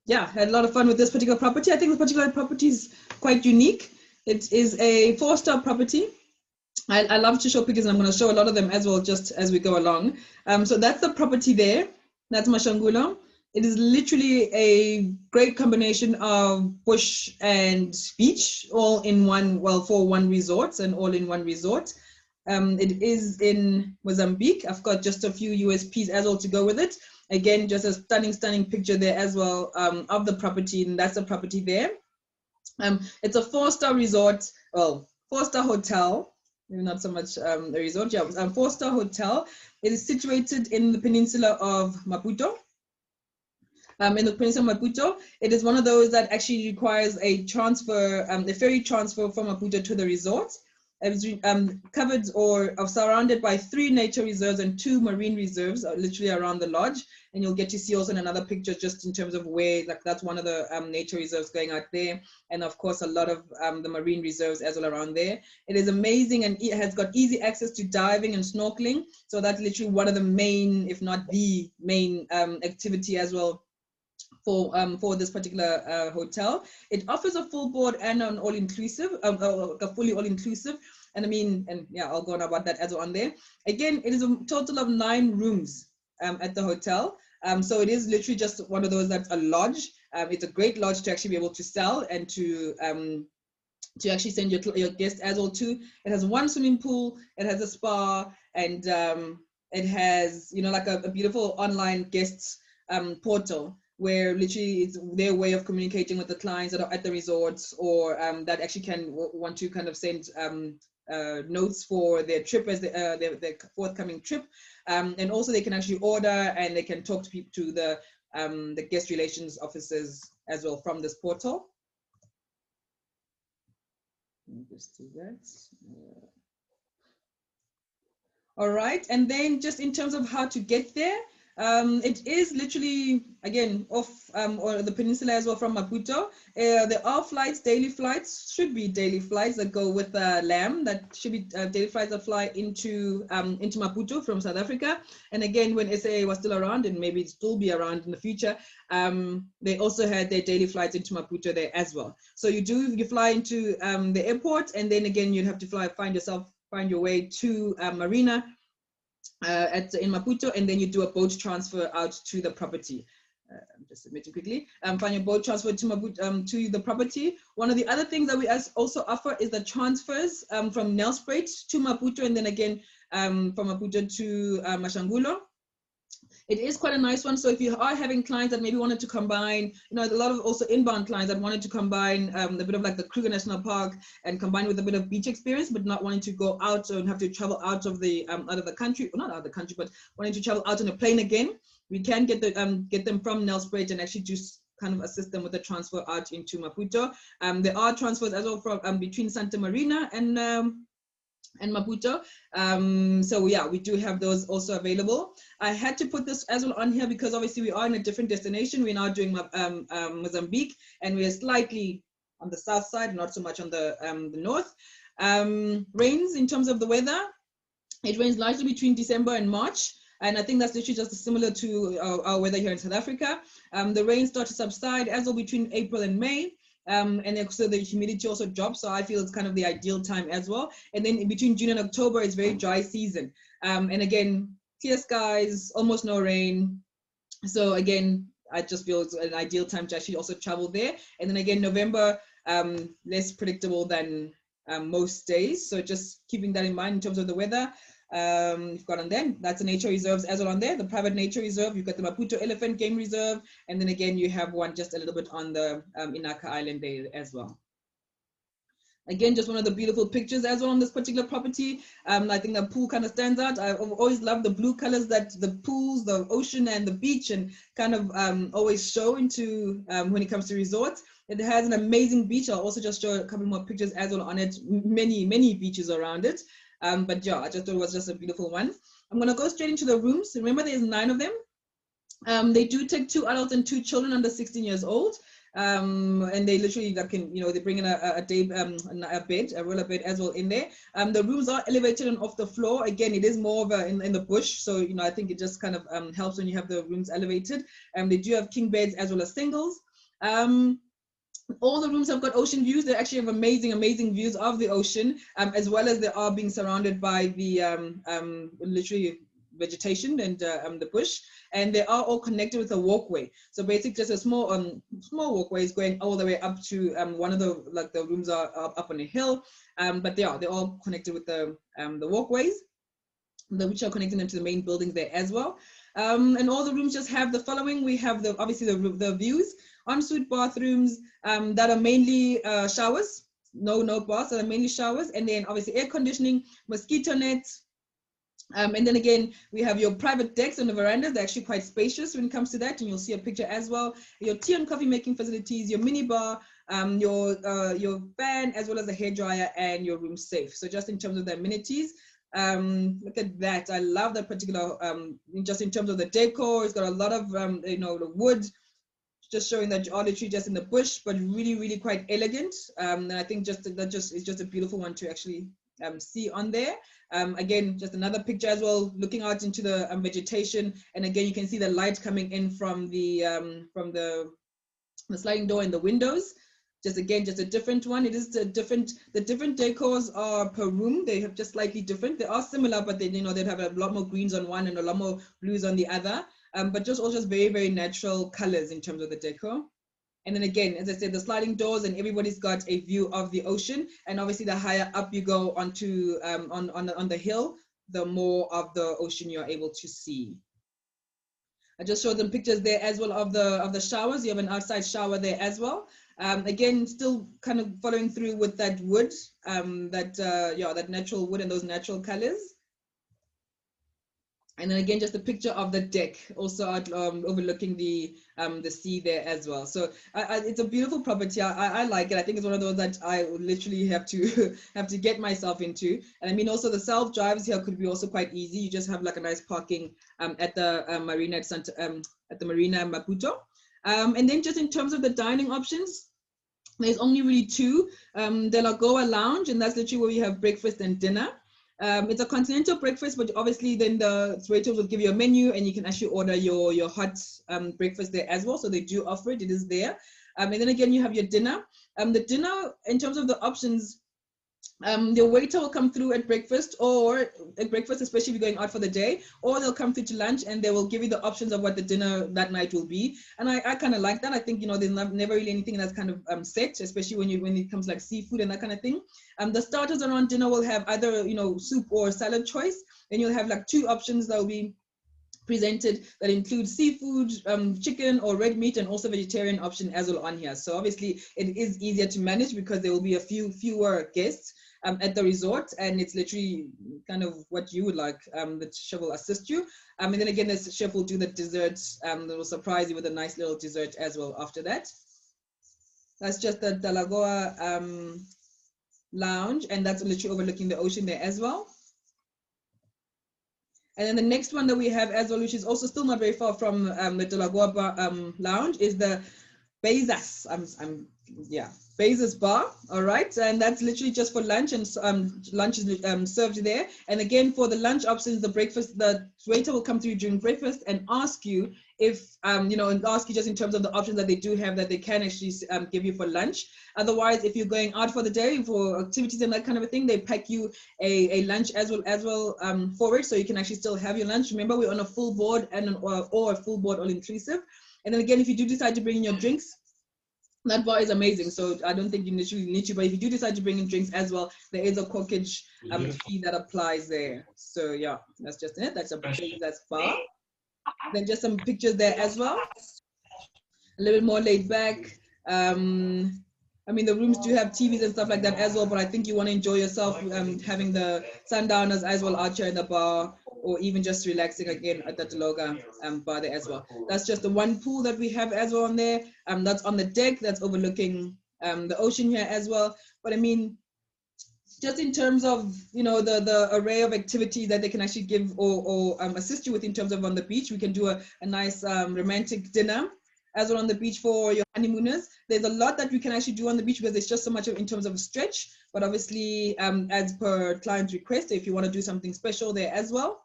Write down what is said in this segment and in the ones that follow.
yeah, had a lot of fun with this particular property. I think this particular property is quite unique. It is a 4-star property. I love to show pictures, and I'm going to show a lot of them as well, just as we go along. So that's the property there. That's Machangulo. It is literally a great combination of bush and beach, all in one, well, for one resort, and all in one resort. It is in Mozambique. I've got just a few USPs as well to go with it. Again, just a stunning picture there as well of the property, and that's the property there. It's a 4-star resort, well, 4-star hotel, maybe not so much a resort, yeah, 4-star hotel. It is situated in the peninsula of Maputo. In the peninsula of Maputo, it is one of those that actually requires a transfer, a ferry transfer from Maputo to the resort. It's covered or surrounded by 3 nature reserves and 2 marine reserves, literally around the lodge. And you'll get to see also in another picture, just in terms of where, like that's one of the nature reserves going out there. And of course, a lot of the marine reserves as well around there. It is amazing, and it has got easy access to diving and snorkeling. So that's literally one of the main, if not the main activity as well for this particular hotel. It offers a full board and an all-inclusive, a fully all-inclusive. And I mean, and yeah, I'll go on about that as well on there. Again, it is a total of 9 rooms at the hotel. So it is literally just one of those that's a lodge. It's a great lodge to actually be able to sell and to actually send your guests as well to. It has 1 swimming pool, it has a spa, and it has, you know, like a beautiful online guests portal, where literally it's their way of communicating with the clients that are at the resorts, or that actually can want to kind of send notes for their trip, as their forthcoming trip, and also they can actually order, and they can talk to people, to the guest relations officers as well from this portal. Let me just do that. All right, and then just in terms of how to get there, it is literally, again, off or the peninsula as well from Maputo. There are flights, daily flights, should be daily flights that go with LAM, that should be daily flights that fly into Maputo from South Africa. And again, when SA was still around, and maybe it still be around in the future, they also had their daily flights into Maputo there as well. So you fly into the airport, and then again, you'd have to find your way to Marina in Maputo, and then you do a boat transfer out to the property. I'm just submitting quickly. Find your boat transfer to Maputo, to the property. One of the other things that we also offer is the transfers from Nelspruit to Maputo, and then again from Maputo to Machangulo. It is quite a nice one. So if you are having clients that maybe wanted to combine, you know, a lot of also inbound clients that wanted to combine a bit of like the Kruger National Park and combine with a bit of beach experience, but not wanting to go out and have to travel out of the country, or not out of the country, but wanting to travel out on a plane again, we can get them from Nelspruit and actually just kind of assist them with the transfer out into Maputo. There are transfers as well from between Santa Marina and Maputo. So yeah, we do have those also available. I had to put this as well on here because obviously we are in a different destination. We're now doing Mozambique, and we are slightly on the south side, not so much on the north. Rains in terms of the weather, it rains largely between December and March. And I think that's literally just similar to our weather here in South Africa. The rain starts to subside as well between April and May. And so the humidity also drops, so I feel it's kind of the ideal time as well. And then in between June and October, it's very dry season. And again, clear skies, almost no rain. So again, I just feel it's an ideal time to actually also travel there. And then again, November, less predictable than most days. So just keeping that in mind in terms of the weather. You've got on then, that's the nature reserves as well on there, the private nature reserve. You've got the Maputo Elephant Game Reserve, and then again you have one just a little bit on the Inaka Island there as well. Again, just one of the beautiful pictures as well on this particular property. I think the pool kind of stands out. I've always loved the blue colors that the pools, the ocean and the beach and kind of always show into when it comes to resorts. It has an amazing beach. I'll also just show a couple more pictures as well on it. Many beaches around it. But yeah, I just thought it was just a beautiful one. I'm going to go straight into the rooms. Remember, there's 9 of them. They do take 2 adults and 2 children under 16 years old. And they literally can, you know, they bring in a bed, a roller bed as well in there. The rooms are elevated and off the floor. Again, it is more of in the bush. So, you know, I think it just kind of helps when you have the rooms elevated. They do have king beds as well as singles. All the rooms have got ocean views. They actually have amazing views of the ocean, as well as they are being surrounded by the literally vegetation and the bush, and they are all connected with a walkway. So basically, just a small walkways going all the way up to one of the rooms are up on a hill, but they're all connected with the walkways, which are connecting them to the main buildings there as well. And all the rooms just have the following. We have obviously the views, ensuite bathrooms that are mainly showers, no baths, that are mainly showers, and then obviously air conditioning, mosquito nets. And then again, we have your private decks and the verandas. They're actually quite spacious when it comes to that, and you'll see a picture as well. Your tea and coffee making facilities, your mini bar, your fan, as well as the hairdryer and your room safe. So just in terms of the amenities, look at that. I love that particular, just in terms of the decor, it's got a lot of, the wood, just showing that you're literally just in the bush, but really quite elegant. And I think it's just a beautiful one to actually see on there. Again, just another picture as well, looking out into the vegetation. And again, you can see the light coming in from the sliding door and the windows. Just a different one. It is the different decors are per room. They have just slightly different. They are similar, but they they'd have a lot more greens on one and a lot more blues on the other. But just very natural colors in terms of the decor. And then again, as I said, the sliding doors, and everybody's got a view of the ocean. And obviously, the higher up you go onto on the hill, the more of the ocean you're able to see. I just showed them pictures there as well of the showers. You have an outside shower there as well. Again, still kind of following through with that wood, that natural wood and those natural colors. And then again, just a picture of the deck, also overlooking the sea there as well. So it's a beautiful property. I like it. I think it's one of those that I literally have to get myself into. And I mean, also the self drives here could be also quite easy. You just have like a nice parking at the marina at the marina Maputo. And then just in terms of the dining options, there's only really two. The Lagoa Lounge, and that's literally where we have breakfast and dinner. It's a continental breakfast, but obviously then the waiters will give you a menu and you can actually order your hot breakfast there as well. So they do offer it, it is there. And then again, you have your dinner. The dinner, in terms of the options, the waiter will come through at breakfast, especially if you're going out for the day, or they'll come through to lunch and they will give you the options of what the dinner that night will be. And I kind of like that. I think, there's never really anything that's kind of set, especially when it comes like seafood and that kind of thing. The starters around dinner will have either, soup or salad choice. And you'll have like two options that will be presented that include seafood, chicken or red meat, and also vegetarian option as well on here. So obviously it is easier to manage because there will be fewer guests at the resort, and it's literally kind of what you would like. The chef will assist you, and then again the chef will do the desserts. That will surprise you with a nice little dessert as well after that. That's just the Lagoa Lounge, and that's literally overlooking the ocean there as well. And then the next one that we have as well, which is also still not very far from the De La Goa Lounge, is the Bezas. Bezas Bar. All right, and that's literally just for lunch, and lunch is served there. And again, for the lunch options, the waiter will come to you during breakfast and ask you if and ask you just in terms of the options that they do have that they can actually give you for lunch. Otherwise, if you're going out for the day for activities and that kind of a thing, they pack you a lunch as well for it, so you can actually still have your lunch. Remember, we're on a full board or a full board all inclusive. And then again, if you do decide to bring in your drinks, that bar is amazing. So I don't think you literally need to, but if you do decide to bring in drinks as well, there is a corkage fee that applies there. So yeah, that's just it. That's bar. Then just some pictures there as well. A little bit more laid back. I mean, the rooms do have TVs and stuff like that as well, but I think you want to enjoy yourself having the sundowners as well out here in the bar, or even just relaxing again at the Teloga bar there as well. That's just the one pool that we have as well on there. That's on the deck, that's overlooking the ocean here as well. But I mean, just in terms of, the array of activities that they can actually give or assist you with in terms of on the beach, we can do a nice romantic dinner as well on the beach for your honeymooners. There's a lot that we can actually do on the beach because there's just so much in terms of stretch, but obviously as per client request, if you want to do something special there as well.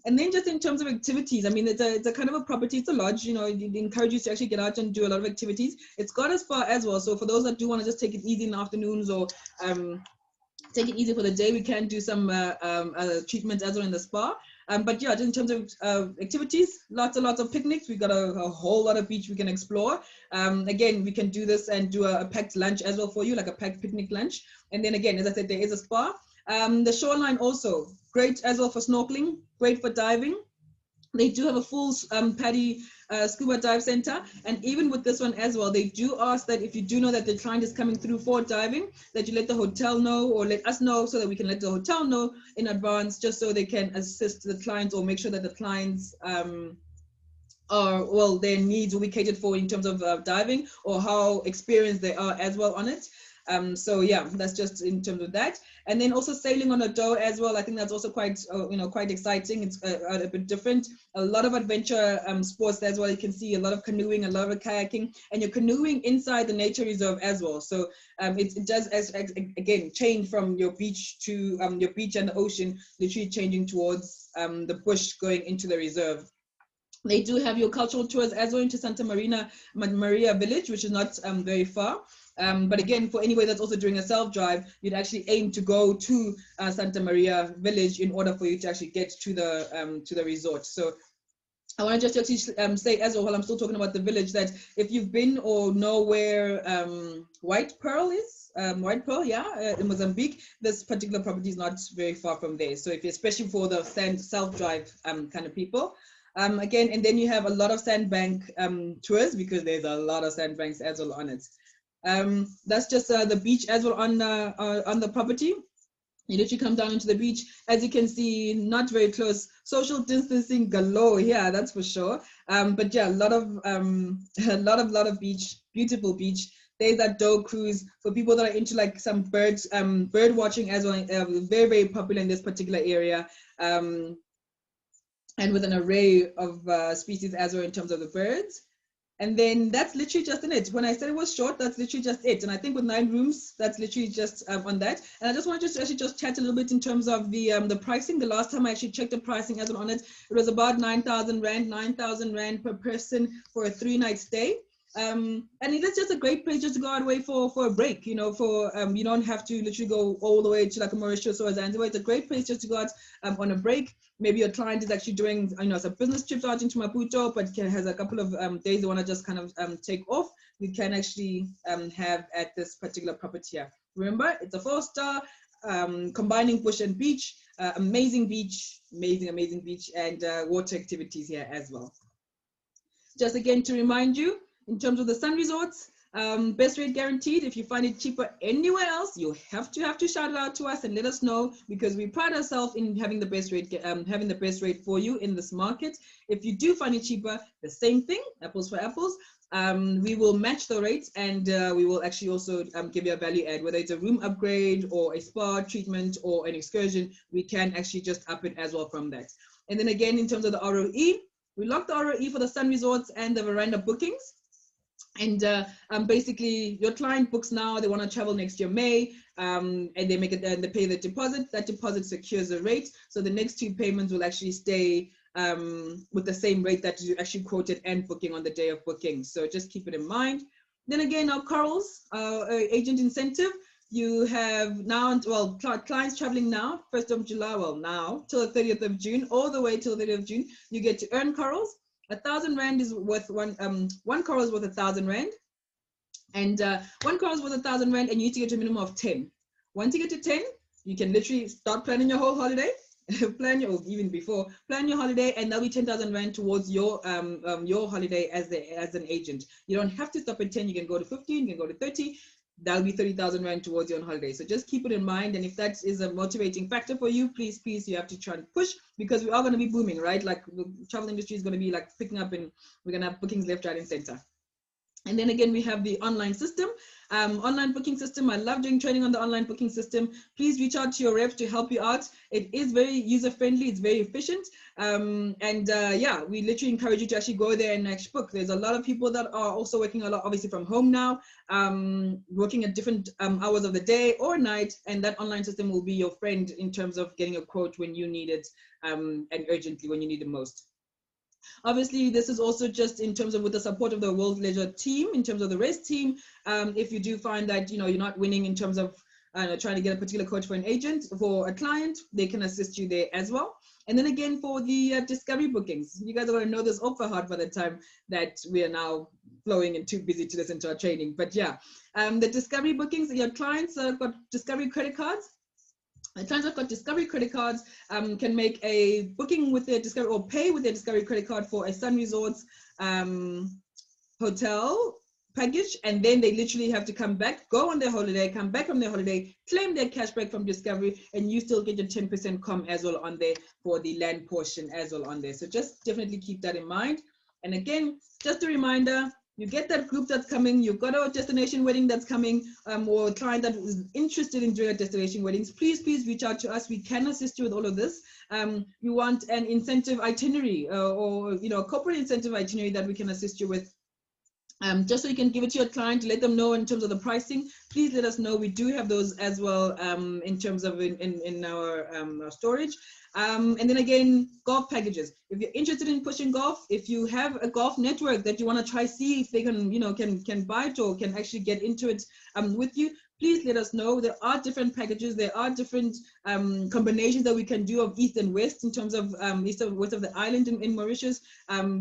And then just in terms of activities, I mean, it's a kind of a property, it's a lodge, you know, it encourage you to actually get out and do a lot of activities. It's got a spa as well. So for those that do want to just take it easy in the afternoons or take it easy for the day, we can do some treatments as well in the spa. But yeah, just in terms of activities, lots of picnics. We've got a whole lot of beach we can explore. Again, we can do this and do a packed lunch as well for you, like a packed picnic lunch. And then again, as I said, there is a spa. The shoreline also great as well for snorkeling, great for diving. They do have a full PADI scuba dive center, and even with this one as well, they do ask that if you do know that the client is coming through for diving, that you let the hotel know or let us know so that we can let the hotel know in advance, just so they can assist the clients or make sure that the clients their needs will be catered for in terms of diving or how experienced they are as well on it. So yeah, that's just in terms of that. And then also sailing on a dough as well. I think that's also quite, quite exciting. It's a bit different. A lot of adventure sports as well. You can see a lot of canoeing, a lot of kayaking, and you're canoeing inside the nature reserve as well. So it does, again, change from your beach to your beach and the ocean, literally changing towards the bush going into the reserve. They do have your cultural tours as well into Santa Maria Village, which is not very far. But again, for anybody that's also doing a self-drive, you'd actually aim to go to Santa Maria Village in order for you to actually get to the resort. So I want to just actually say as well, while I'm still talking about the village, that if you've been or know where White Pearl is, White Pearl, in Mozambique, this particular property is not very far from there. So if you're, especially for the self-drive kind of people. Again, and then you have a lot of sandbank tours, because there's a lot of sandbanks as well on it. That's just the beach as well on the property. You literally come down into the beach. As you can see, not very close. Social distancing galore here, that's for sure. But yeah, a lot of beach, beautiful beach. There's that doe cruise for people that are into like some bird watching as well. Very, very popular in this particular area. And with an array of species as well in terms of the birds. And then that's literally just in it. When I said it was short, that's literally just it. And I think with 9 rooms, that's literally just on that. And I just wanted to actually just chat a little bit in terms of the pricing. The last time I actually checked the pricing as well on it, it was about 9,000 Rand per person for a 3-night stay. And it's just a great place just to go out away for a break, you know, you don't have to literally go all the way to like a Mauritius or a Zanzibar. It's a great place just to go out on a break. Maybe your client is actually doing, some business trips out into Maputo, but has a couple of days they want to just kind of take off. You can actually have at this particular property here. Remember, it's a 4-star, combining bush and beach, amazing beach, amazing beach, and water activities here as well. Just again to remind you, in terms of the sun resorts, best rate guaranteed. If you find it cheaper anywhere else, you have to shout it out to us and let us know, because we pride ourselves in having the best rate for you in this market. If you do find it cheaper, the same thing, apples for apples. We will match the rates, and we will actually also give you a value add, whether it's a room upgrade or a spa treatment or an excursion. We can actually just up it as well from that. And then again, in terms of the ROE, we lock the ROE for the sun resorts and the veranda bookings. And basically, your client books now, they want to travel next year, May, and they make it, and they pay the deposit. That deposit secures the rate. So the next 2 payments will actually stay with the same rate that you actually quoted and booking on the day of booking. So just keep it in mind. Then again, our corals, agent incentive. You have now, well, clients traveling now, 1st of July, well, now till the 30th of June, all the way till the 30th of June, you get to earn corals. 1,000 Rand is worth one coral is worth 1,000 Rand, and 1 coral is worth 1,000 Rand, and you need to get to a minimum of 10. Once you get to 10, you can literally start planning your whole holiday, plan your holiday, and that'll be 10,000 Rand towards your holiday as an agent. You don't have to stop at 10. You can go to 15. You can go to 30. That'll be 30,000 Rand towards your own holiday. So just keep it in mind. And if that is a motivating factor for you, please, you have to try and push, because we are going to be booming, right? Like the travel industry is going to be like picking up, and we're going to have bookings left, right, and center. And then again, we have the online system, online booking system. I love doing training on the online booking system. Please reach out to your rep to help you out. It is very user-friendly. It's very efficient. Yeah, we literally encourage you to actually go there and actually book. There's a lot of people that are also working a lot, obviously from home now, working at different hours of the day or night. And that online system will be your friend in terms of getting a quote when you need it, and urgently when you need it most. Obviously, this is also just in terms of with the support of the World Leisure team, in terms of the REST team. If you do find that, you're not winning in terms of trying to get a particular quote for an agent, for a client, they can assist you there as well. And then again, for the discovery bookings, you guys are going to know this off by heart by the time that we are now flowing and too busy to listen to our training. But yeah, the discovery bookings, your clients have got discovery credit cards. The clients that got discovery credit cards can make a booking with their discovery or pay with their discovery credit card for a Sun Resorts hotel package, and then they literally have to come back, go on their holiday, come back from their holiday, claim their cashback from discovery, and you still get your 10% com as well on there for the land portion as well on there. So just definitely keep that in mind. And again, just a reminder, you get that group that's coming, you've got a destination wedding that's coming, or a client that is interested in doing a destination weddings, please reach out to us. We can assist you with all of this. You want an incentive itinerary or a corporate incentive itinerary that we can assist you with. Just so you can give it to your client to let them know in terms of the pricing, please let us know. We do have those as well in terms of in our storage. And then again, golf packages. If you're interested in pushing golf, if you have a golf network that you want to try see if they can, can buy it or can actually get into it with you, please let us know. There are different packages. There are different combinations that we can do of east and west in terms of east and west of the island in Mauritius.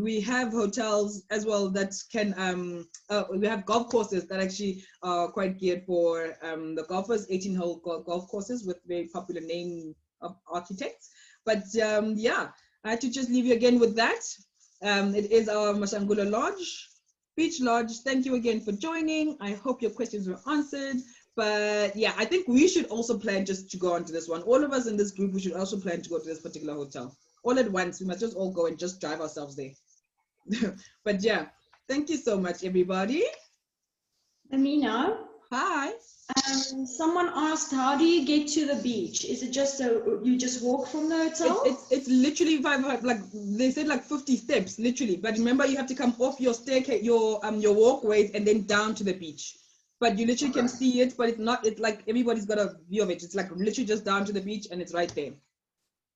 We have hotels as well that can, we have golf courses that actually are quite geared for the golfers, 18-hole golf courses with very popular name of architects. But yeah, I had to just leave you again with that. It is our Machangulo Lodge, Beach Lodge. Thank you again for joining. I hope your questions were answered. But yeah, I think we should also plan just to go on to this one. All of us in this group, we should also plan to go to this particular hotel all at once. We must just all go and just drive ourselves there. But yeah, thank you so much, everybody. Amina. Hi. Someone asked, how do you get to the beach? Is it just you just walk from the hotel? It's literally like they said, like 50 steps, literally. But remember, you have to come off your staircase, your walkways, and then down to the beach. But you literally can see it, but it's like everybody's got a view of it. It's like literally just down to the beach, and it's right there.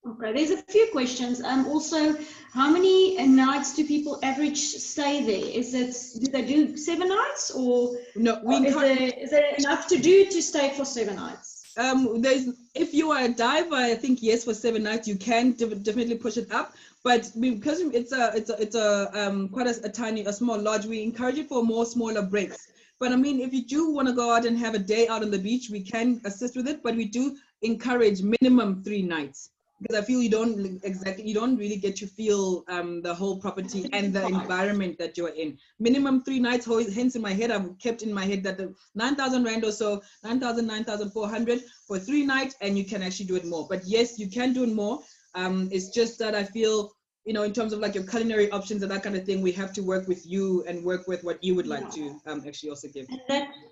Okay, there's a few questions. Also, how many nights do people average stay there? Do they do 7 nights, or no? Is there enough to do to stay for 7 nights? If you are a diver, I think yes, for 7 nights you can definitely push it up. But because it's quite a small lodge, we encourage it for smaller breaks. But I mean, if you do want to go out and have a day out on the beach, we can assist with it. But we do encourage minimum 3 nights. Because I feel you don't really get to feel the whole property and the environment that you're in. Minimum 3 nights, hence in my head, I've kept in my head that the 9,000 Rand or so, 9,400 for 3 nights, and you can actually do it more. But yes, you can do it more. It's just that I feel, in terms of like your culinary options and that kind of thing, we have to work with you and work with what you would like to actually also give.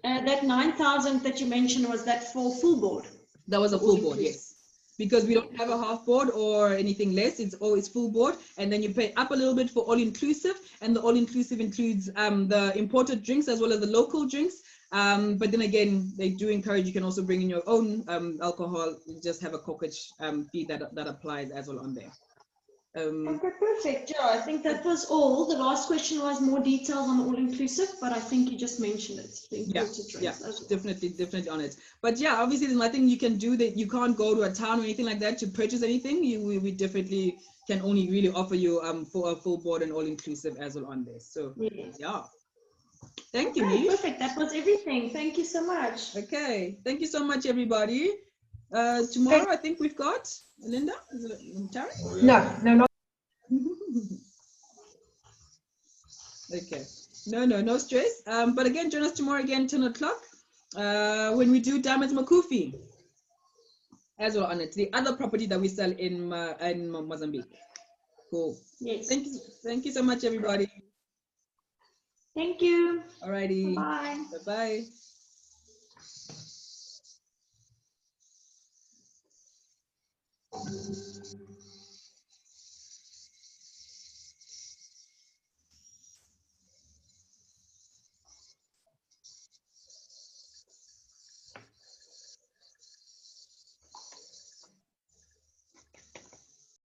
And that 9,000 that you mentioned, was that for full board? That was a full board, yes. Because we don't have a half board or anything less. It's always full board, and then you pay up a little bit for all inclusive, and the all inclusive includes the imported drinks as well as the local drinks. But then again, they do encourage you can also bring in your own alcohol. You just have a corkage fee that applies as well on there. Okay, perfect. Yeah, I think that was all. The last question was more details on all-inclusive, but I think you just mentioned it. Yeah, definitely on it. But yeah, obviously there's nothing you can do, that you can't go to a town or anything like that to purchase anything. We definitely can only really offer you for a full board and all-inclusive as well on this. So yeah. Thank you, Mish. Perfect. That was everything. Thank you so much. Okay. Thank you so much, everybody. Tomorrow, I think we've got Linda. Is it Tara? No, not. Okay. No stress. But again, join us tomorrow again, 10 o'clock, when we do Diamonds Makufi as well on it. The other property that we sell in Mozambique. Cool. Yes. Thank you so much, everybody. Thank you. Alrighty. Bye. Bye-bye.